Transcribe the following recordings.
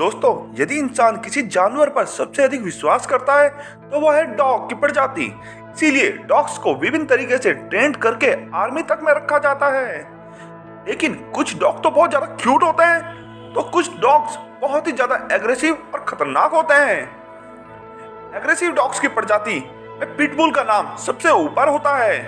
दोस्तों, यदि इंसान किसी जानवर पर सबसे अधिक विश्वास करता है तो वह है डॉग की प्रजाति। इसीलिए डॉग्स को विभिन्न तरीके से ट्रेन करके आर्मी तक में रखा जाता है। लेकिन कुछ डॉग तो बहुत ज्यादा क्यूट होते हैं, तो कुछ डॉग्स बहुत ही ज्यादा एग्रेसिव और खतरनाक होते हैं। एग्रेसिव डॉग्स की प्रजाति में पिटबुल का नाम सबसे ऊपर होता है।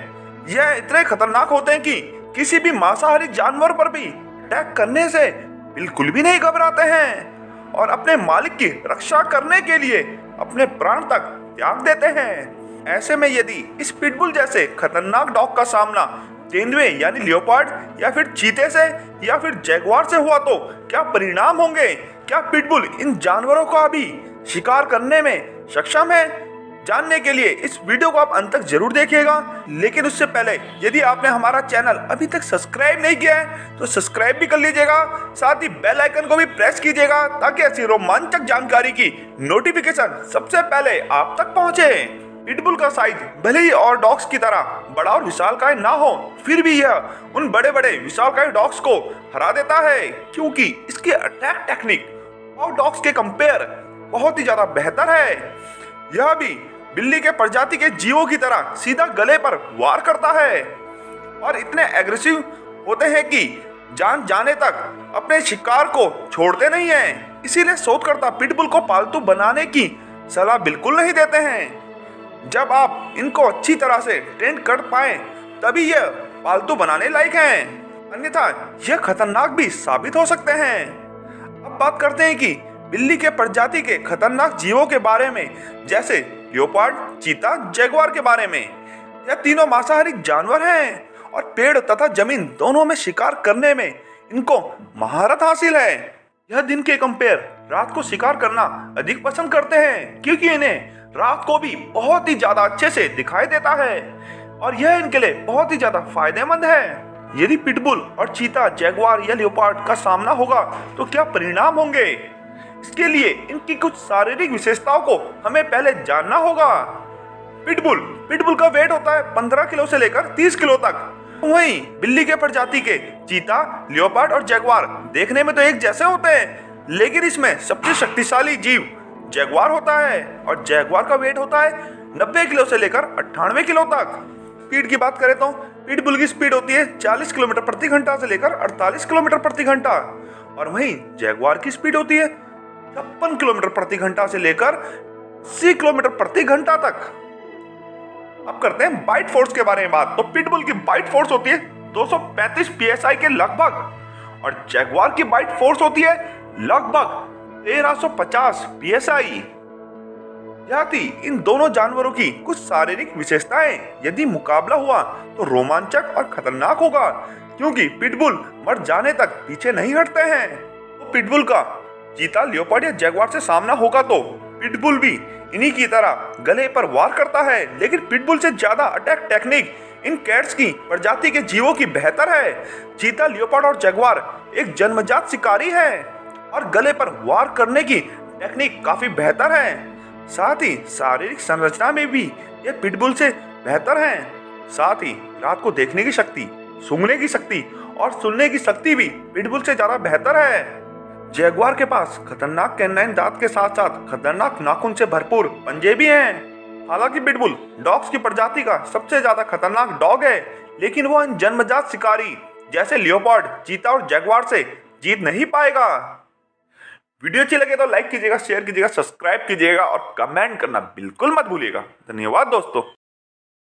यह इतने खतरनाक होते हैं कि किसी भी मांसाहारी जानवर पर भी अटैक करने से बिल्कुल भी नहीं घबराते हैं और अपने मालिक की रक्षा करने के लिए अपने प्राण तक त्याग देते हैं। ऐसे में यदि इस पिटबुल जैसे खतरनाक डॉग का सामना तेंदुए यानी लियोपार्ड या फिर चीते से या फिर जैगुआर से हुआ तो क्या परिणाम होंगे? क्या पिटबुल इन जानवरों का भी शिकार करने में सक्षम है? जानने के लिए इस वीडियो को आप अंत तक जरूर देखिएगा। लेकिन उससे पहले यदि आपने हमारा चैनल अभी तक सब्सक्राइब नहीं किया है तो सब्सक्राइब भी कर लीजिएगा, साथ ही बेल आइकन को भी प्रेस कीजिएगा ताकि ऐसी रोमांचक जानकारी की नोटिफिकेशन सबसे पहले आप तक पहुंचे। पिटबुल का साइज भले ही और डॉग्स की तरह बड़ा और विशालकाय ना हो, फिर भी यह उन बड़े बड़े विशालकाय डॉग्स को हरा देता है क्योंकि इसकी अटैक टेक्निक और डॉग्स के कंपेयर बहुत ही ज्यादा बेहतर है। यह भी बिल्ली के प्रजाति के जीवों की तरह सीधा गले पर वार करता है और इतने एग्रेसिव होते हैं कि जान जाने तक अपने शिकार को छोड़ते नहीं हैं। इसीलिए शोधकर्ता पिटबुल को पालतू बनाने की सलाह बिल्कुल नहीं देते हैं। जब आप इनको अच्छी तरह से ट्रेन कर पाए तभी यह पालतू बनाने लायक हैं, अन्यथा यह खतरनाक भी साबित हो सकते हैं। अब बात करते हैं कि बिल्ली के प्रजाति के खतरनाक जीवों के बारे में, जैसे लियोपार्ड, चीता, जैगुआर के बारे में। यह तीनों मांसाहारी जानवर हैं और पेड़ तथा जमीन दोनों में शिकार करने में इनको महारत हासिल है। यह दिन के कंपेयर रात को शिकार करना अधिक पसंद करते हैं क्योंकि इन्हें रात को भी बहुत ही ज्यादा अच्छे से दिखाई देता है और यह इनके लिए बहुत ही ज्यादा फायदेमंद है। यदि पिटबुल और चीता, जैगुआर या लियोपार्ड का सामना होगा तो क्या परिणाम होंगे? इसके लिए इनकी कुछ शारीरिक विशेषताओं को हमें पहले जानना होगा। पिटबुल का वेट होता है 15 किलो से लेकर 30 किलो तक। वहीं बिल्ली के प्रजाति के चीता, लियोपार्ड और जैगुआर देखने में तो एक जैसे होते हैं, लेकिन इसमें सबसे शक्तिशाली जीव जैगुआर होता है और जैगुआर का वेट होता है 90 किलो से लेकर 98 किलो तक। स्पीड की बात करें तो पिटबुल की स्पीड होती है 40 किलोमीटर प्रति घंटा से लेकर 48 किलोमीटर प्रति घंटा और वहीं जैगुआर की स्पीड होती है 56 किलोमीटर प्रति घंटा से लेकर 80 किलोमीटर प्रति घंटा तक। अब करते हैं बाइट फोर्स के बारे में बात। तो पिटबुल की बाइट फोर्स होती है 235 psi के लगभग और जैगुआर की बाइट फोर्स होती है लगभग 1350 psi। यह थी इन दोनों जानवरों की कुछ शारीरिक विशेषताएं। यदि मुकाबला हुआ तो रोमांचक और खतरनाक होगा क्योंकि पिटबुल मर जाने तक पीछे नहीं हटते हैं। तो पिटबुल का चीता, लियोपार्ड या जैगुआर से सामना होगा तो पिटबुल भी इन्हीं की तरह गले पर वार करता है, लेकिन पिटबुल से ज्यादा अटैक टेक्निक इन कैट्स की प्रजाति के जीवों की बेहतर है। चीता, लियोपार्ड और जैगुआर एक जन्मजात शिकारी है और गले पर वार करने की टेक्निक काफी बेहतर है। साथ ही शारीरिक संरचना में भी ये पिटबुल से बेहतर हैं। साथ ही रात को देखने की शक्ति, सूंघने की शक्ति और सुनने की शक्ति भी पिटबुल से ज्यादा बेहतर है। जैगुआर के पास खतरनाक कैनाइन दांत के साथ साथ खतरनाक नाखून से भरपूर पंजे भी हैं। हालांकि पिटबुल डॉग्स की प्रजाति का सबसे ज्यादा खतरनाक डॉग है, लेकिन वो इन जन्मजात शिकारी जैसे लियोपार्ड, चीता और जैगुआर से जीत नहीं पाएगा। वीडियो अच्छी लगे तो लाइक कीजिएगा, शेयर कीजिएगा, सब्सक्राइब कीजिएगा और कमेंट करना बिल्कुल मत भूलिएगा। धन्यवाद दोस्तों।